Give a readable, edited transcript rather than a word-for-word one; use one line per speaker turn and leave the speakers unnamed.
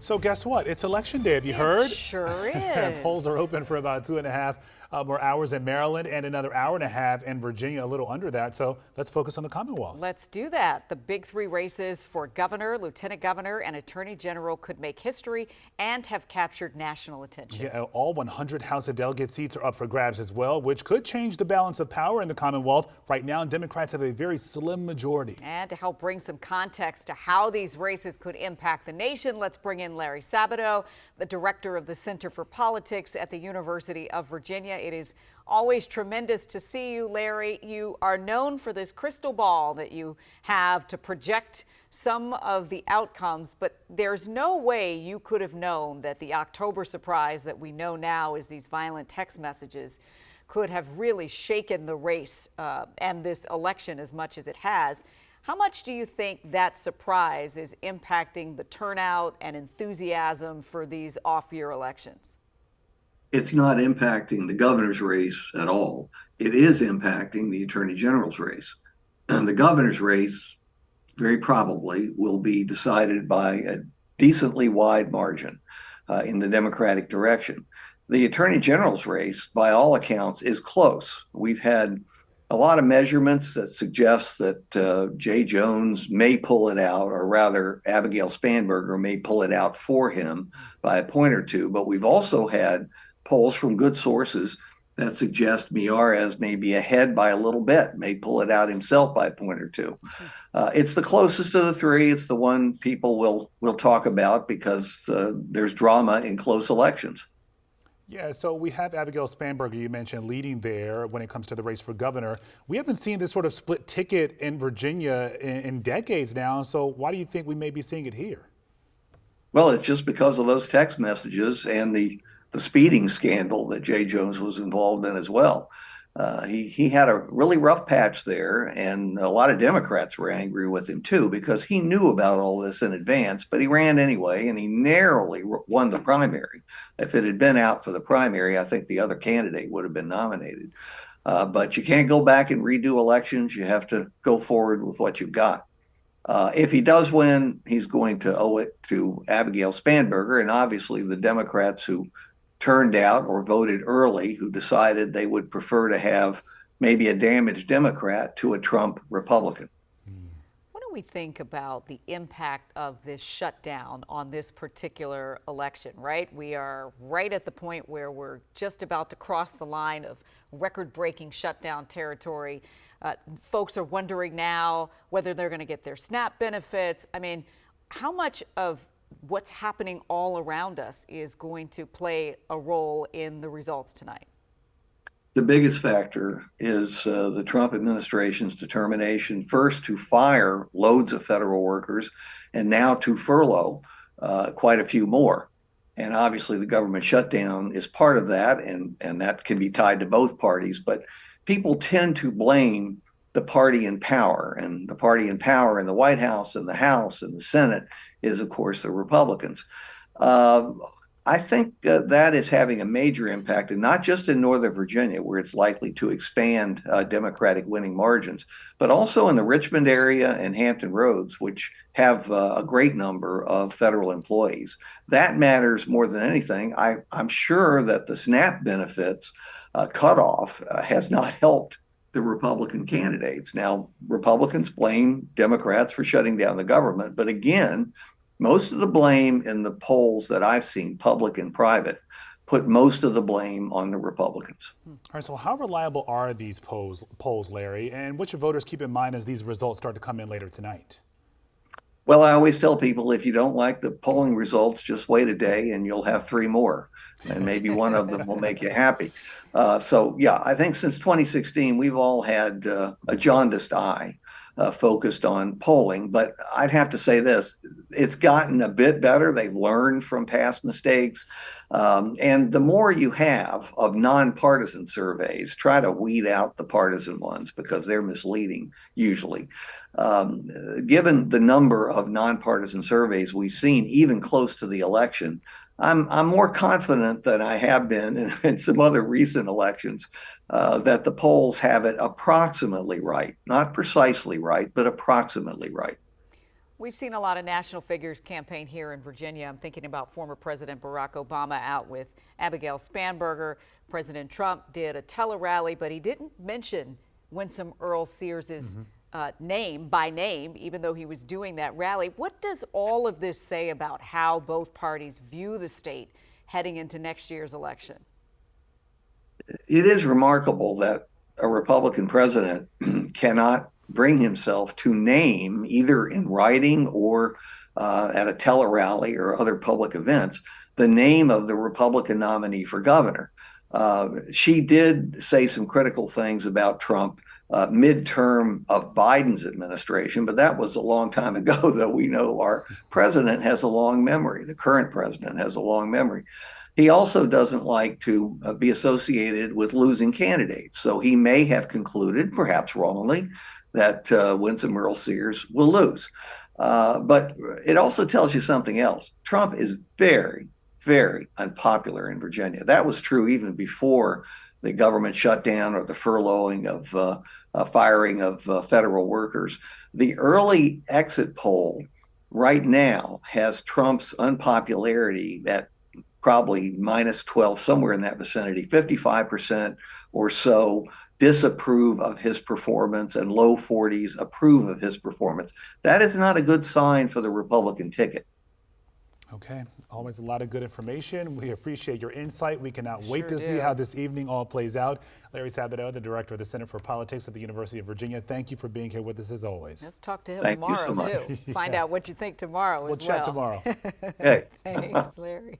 So guess what? It's election day. Have you
It
heard?
sure
Polls
is.
are open for about 2.5 more hours in Maryland and another hour and a half in Virginia, a little under that. So let's focus on the Commonwealth.
Let's do that. The big three races for governor, lieutenant governor, and attorney general could make history and have captured national attention.
Yeah, all 100 House of Delegate seats are up for grabs as well, which could change the balance of power in the Commonwealth. Right now, Democrats have a very slim majority.
And to help bring some context to how these races could impact the nation, let's bring in Larry Sabato, the director of the Center for Politics at the University of Virginia. It is always tremendous to see you, Larry. You are known for this crystal ball that you have to project some of the outcomes, but there's no way you could have known that the October surprise that we know now is these violent text messages could have really shaken the race and this election as much as it has. How much do you think that surprise is impacting the turnout and enthusiasm for these off-year elections?
It's not impacting the governor's race at all. It is impacting the attorney general's race. And the governor's race very probably will be decided by a decently wide margin in the Democratic direction. The attorney general's race, by all accounts, is close. We've had a lot of measurements that suggest that Jay Jones may pull it out, or rather Abigail Spanberger may pull it out for him by a point or two. But we've also had polls from good sources that suggest Miyares may be ahead by a little bit, may pull it out himself by a point or two. It's the closest of the three. It's the one people will talk about because there's drama in close elections.
Yeah, so we have Abigail Spanberger, you mentioned, leading there when it comes to the race for governor. We haven't seen this sort of split ticket in Virginia in decades now. So why do you think we may be seeing it here?
Well, it's just because of those text messages and the speeding scandal that Jay Jones was involved in as well. He had a really rough patch there, and a lot of Democrats were angry with him too because he knew about all this in advance, but he ran anyway, and he narrowly won the primary. If it had been out for the primary, I think the other candidate would have been nominated. But you can't go back and redo elections. You have to go forward with what you've got. If he does win, he's going to owe it to Abigail Spanberger, and obviously the Democrats who turned out or voted early, who decided they would prefer to have maybe a damaged Democrat to a Trump Republican.
What do we think about the impact of this shutdown on this particular election, right? We are right at the point where we're just about to cross the line of record-breaking shutdown territory. Folks are wondering now whether they're going to get their SNAP benefits. I mean, how much of what's happening all around us is going to play a role in the results tonight?
The biggest factor is the Trump administration's determination first to fire loads of federal workers and now to furlough quite a few more. And obviously the government shutdown is part of that, and that can be tied to both parties. But people tend to blame the party in power, and the party in power in the White House and the House and the Senate is, of course, the Republicans. I think that is having a major impact, and not just in Northern Virginia, where it's likely to expand Democratic winning margins, but also in the Richmond area and Hampton Roads, which have a great number of federal employees. That matters more than anything. I'm sure that the SNAP benefits cutoff has not helped the Republican candidates. Now, Republicans blame Democrats for shutting down the government, but again, most of the blame in the polls that I've seen, public and private, put most of the blame on the Republicans.
All right, so how reliable are these polls, Larry, and what should voters keep in mind as these results start to come in later tonight?
Well, I always tell people, if you don't like the polling results, just wait a day and you'll have three more, and maybe one of them will make you happy. So, yeah, I think since 2016, we've all had a jaundiced eye focused on polling. But I'd have to say this, it's gotten a bit better. They've learned from past mistakes. And the more you have of nonpartisan surveys, try to weed out the partisan ones because they're misleading usually. Given the number of nonpartisan surveys we've seen, even close to the election, I'm more confident than I have been in some other recent elections that the polls have it approximately right, not precisely right, but approximately right.
We've seen a lot of national figures campaign here in Virginia. I'm thinking about former President Barack Obama out with Abigail Spanberger. President Trump did a tele-rally, but he didn't mention Winsome Earl Sears's name by name, even though he was doing that rally. What does all of this say about how both parties view the state heading into next year's election?
It is remarkable that a Republican president cannot bring himself to name, either in writing or at a tele-rally or other public events, the name of the Republican nominee for governor. She did say some critical things about Trump midterm of Biden's administration, but that was a long time ago, though we know our president has a long memory. The current president has a long memory. He also doesn't like to be associated with losing candidates. So he may have concluded, perhaps wrongly, that Winsome Earl Sears will lose. But it also tells you something else. Trump is very, very unpopular in Virginia. That was true even before the government shutdown or the furloughing of firing of federal workers. The early exit poll right now has Trump's unpopularity at probably -12, somewhere in that vicinity. 55% or so disapprove of his performance and low 40s approve of his performance. That is not a good sign for the Republican ticket.
Okay, always a lot of good information. We appreciate your insight. We cannot wait to see
do.
how this evening all plays out. Larry Sabato, the director of the Center for Politics at the University of Virginia, thank you for being here with us as always.
Let's talk to him
Thank you
tomorrow,
so much.
too. Find out what you think tomorrow
We'll
as well.
chat tomorrow.
Hey.
Thanks, Larry.